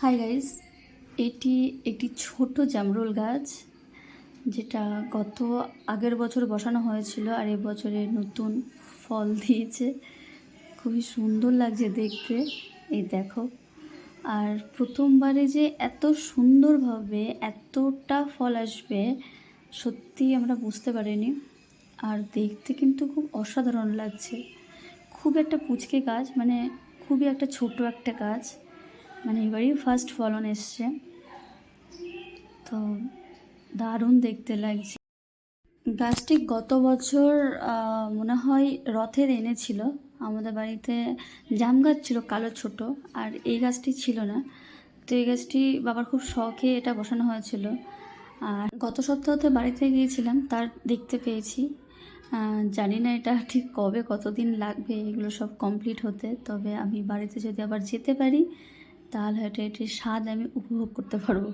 Hi guys, এটি একটি ছোট জামরুল গাছ যেটা আগের বছর বসানো হয়েছিল আর এবছরে নতুন ফল দিয়েছে। খুবই সুন্দর লাগছে দেখতে, এই দেখো। আর প্রথমবারে যে এত সুন্দরভাবে এতটা ফল আসবে সত্যি আমরা বুঝতে পারিনি। আর দেখতে কিন্তু খুব অসাধারণ লাগছে। খুব একটা পুচকে গাছ, মানে খুবই একটা ছোট একটা গাছ, মানে এবারই ফার্স্ট ফলন এসছে, তো দারুণ দেখতে লাগছে। গাছটি গত বছর মনে হয় রথের এনেছিল আমাদের বাড়িতে। জাম গাছ ছিল কালো ছোট, আর এই গাছটি ছিল না। তো এই গাছটি বাবার খুব শখে এটা বসানো হয়েছিল। আর গত সপ্তাহতে বাড়িতে গিয়েছিলাম, তার দেখতে পেয়েছি। জানি না এটা ঠিক কবে কতদিন লাগবে এগুলো সব কমপ্লিট হতে, তবে আমি বাড়িতে যদি আবার যেতে পারি তাহলে হয়তো এটির স্বাদ আমি উপভোগ করতে পারবো।